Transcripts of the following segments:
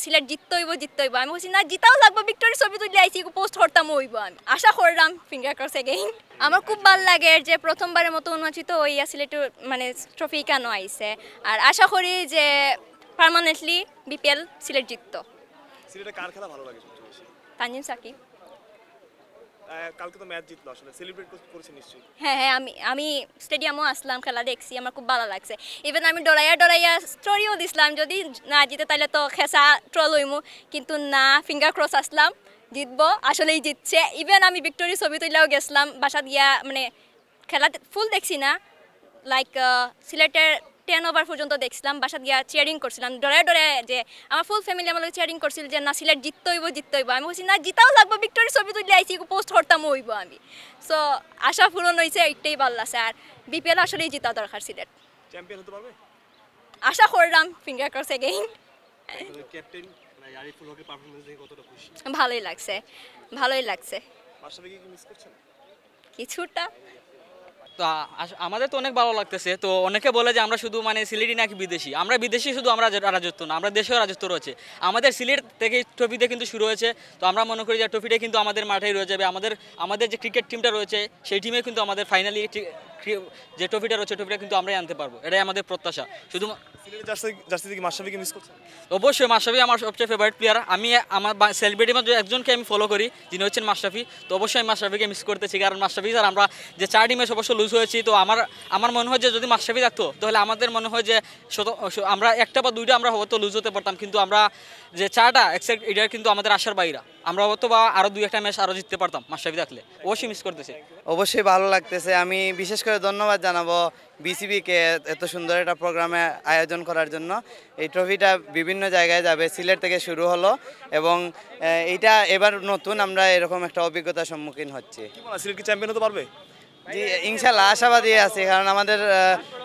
সিলেট জিততে হইব আমি বলছি না জিতাও লাগবে ভিক্টোরি ছবি তুলে আইছি পোস্ট করতাম হইব আমি আশা করলাম ফিঙ্গার ক্রস এগেইন আমার খুব ভালো লাগে যে প্রথমবারের মতো উন্মোচিত হইয়া সিলেটে মানে ট্রফি কেন আইছে আর আশা করি যে পার্মানেন্টলি বিপিএল সিলেট জিততো সিলেটে কার খেলা ভালো লাগে সবচেয়ে বেশি? তানজিম সাকিব কালকে তো ম্যাচ জিতলো আসলে সেলিব্রেট করেছে নিশ্চয়ই। হ্যাঁ হ্যাঁ আমি স্টেডিয়ামও আসলাম খেলা দেখছি আমার খুব ভালো লাগছে ইভেন আমি ডরাইয়া স্টোরিও দিছিলাম যদি না জিতে তাহলে তো খেসা ট্রল হইমু কিন্তু না ফিঙ্গার ক্রস আসলাম জিতবো আসলেই জিতছে ইভেন আমি ভিক্টোরি ছবি তুললেও গেছিলাম বাসা দিয়া মানে খেলা ফুল দেখছি না লাইক সিলেটের 10 ওভার পর্যন্ত দেখছিলাম বাসা দিয়া চিয়ারিং করছিলাম ডরে যে আমার ফুল ফ্যামিলি আমার চিয়ারিং করছিল যে না সিলেট জিততে হইব আমি বলছি না জিতাও লাগবে ভিক্টোরি ছবি তুলে আইছি পোস্ট করতাম হইব আমি সো আশা পূরণ হয়েছে এইটাই ভালো লাগছে আর বিপিএল আসলেই জিতা দরকার সিলেট চ্যাম্পিয়ন হতে পারবে? আশা করলাম finger cross again captain Ariful হকের পারফরম্যান্স দেখে কতটা খুশি? ভালোই লাগছে মাশরাফিকে কি মিস করছেন? কিছুটা তো আমাদের তো অনেক ভালো লাগতেছে তো অনেকে বলে যে আমরা শুধু মানে সিলেটি নাকি বিদেশি আমরা বিদেশি শুধু আমরা রাজত্ব না আমরা দেশেও রাজত্ব রয়েছে আমাদের সিলেট থেকে ট্রফিতে কিন্তু শুরু হয়েছে তো আমরা মনে করি যে ট্রফিটা কিন্তু আমাদের মাঠেই রয়ে যাবে আমাদের যে ক্রিকেট টিমটা রয়েছে সেই টিমে কিন্তু আমাদের ফাইনালি যে ট্রফিটা রয়েছে ট্রফিটা কিন্তু আমরাই আনতে পারবো এটাই আমাদের প্রত্যাশা শুধু সিলেটের জার্সি থেকে মাশরাফিকে মিস করছেন? অবশ্যই মাশরাফি আমার সবচেয়ে ফেভারিট প্লেয়ার আমি আমার সেলিব্রিটির মধ্যে একজনকে আমি ফলো করি যিনি হচ্ছেন মাশরাফি তো অবশ্যই আমি মাশরাফিকে মিস করতেছি কারণ মাশরাফি স্যার আমরা যে 4টি ম্যাচ অবশ্য লুজ হয়েছি তো আমার মনে হয় যে যদি মাশরাফি থাকতো তাহলে আমাদের মনে হয় যে আমরা একটা বা দুইটা আমরা হয়তো লুজ হতে পারতাম কিন্তু আমরা যে 4টা এক্সাক্ট এটা কিন্তু আমাদের আশার বাইরা আমরা হয়তো বা আরও 2-1টা ম্যাচ আরও জিততে পারতাম মাশরাফি থাকলে অবশ্যই মিস করতেছে অবশ্যই ভালো লাগতেছে আমি বিশেষ করে ধন্যবাদ জানাবো বিসিবিকে এত সুন্দর একটা প্রোগ্রামে আয়োজন করার জন্য এই ট্রফিটা বিভিন্ন জায়গায় যাবে সিলেট থেকে শুরু হলো এবং এইটা এবার নতুন আমরা এরকম একটা অভিজ্ঞতার সম্মুখীন হচ্ছি সিলেট কি চ্যাম্পিয়ন হতে পারবে? জি ইনশাল্লাহ আশাবাদী আছি কারণ আমাদের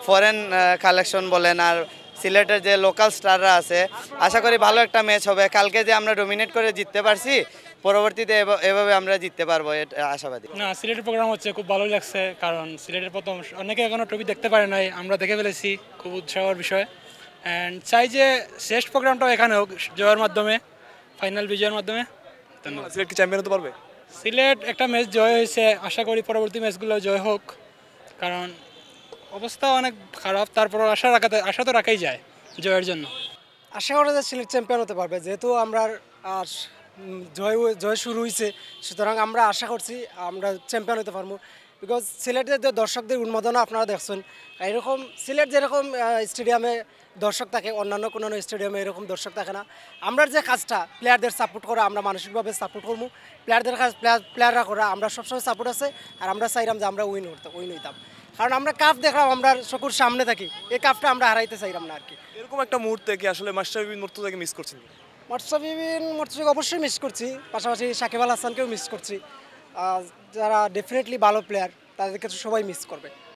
ফরেন কালেকশন বলেন আর সিলেটের যে লোকাল স্টাররা আছে আশা করি ভালো একটা ম্যাচ হবে কালকে যে আমরা ডমিনেট করে জিততে পারছি পরবর্তীতে এভাবে আমরা জিততে পারবো এটা আশাবাদী না সিলেটের প্রোগ্রাম হচ্ছে খুব ভালোই লাগছে কারণ সিলেটের প্রথম অনেকে এখনও ট্রফি দেখতে পারে নাই আমরা দেখে ফেলেছি খুব উৎসাহের বিষয় অ্যান্ড চাই যে শেষ প্রোগ্রামটাও এখানে হোক জয়ের মাধ্যমে ফাইনাল বিজয়ের মাধ্যমে ধন্যবাদ সিলেট কি চ্যাম্পিয়ন হতে পারবে? সিলেট একটা ম্যাচ জয় হয়েছে আশা করি পরবর্তী ম্যাচগুলো জয় হোক কারণ অবস্থা অনেক খারাপ তারপর আশা তো রাখাই যায় জয়ের জন্য আশা করা যায় সিলেট চ্যাম্পিয়ন হতে পারবে যেহেতু আমরা জয় শুরু হয়েছে সুতরাং আমরা আশা করছি আমরা চ্যাম্পিয়ন হতে পারবো বিকজ সিলেটের যে দর্শকদের উন্মাদনা আপনারা দেখছেন এরকম সিলেট যেরকম স্টেডিয়ামে দর্শক থাকে অন্যান্য কোনো স্টেডিয়ামে এরকম দর্শক থাকে না আমরা যে কাজটা প্লেয়ারদের সাপোর্ট করা আমরা মানসিকভাবে সাপোর্ট করবো প্লেয়ারদের কাজ প্লেয়াররা করা আমরা সবসময় সাপোর্ট আছে আর আমরা চাইলাম যে আমরা উইন হইতাম কারণ আমরা কাপ দেখলাম আমরা চকুর সামনে থাকি এই কাপটা আমরা হারাইতে চাইলাম না আর কি এরকম একটা মুহূর্তে কি আসলে মাশরাফি বিন মুর্তজাকে মিস করছেন? মাশরাফি বিন মুর্তজাকে অবশ্যই মিস করছি পাশাপাশি সাকিব আল হাসানকেও মিস করছি যারা ডেফিনেটলি ভালো প্লেয়ার তাদেরকে তো সবাই মিস করবে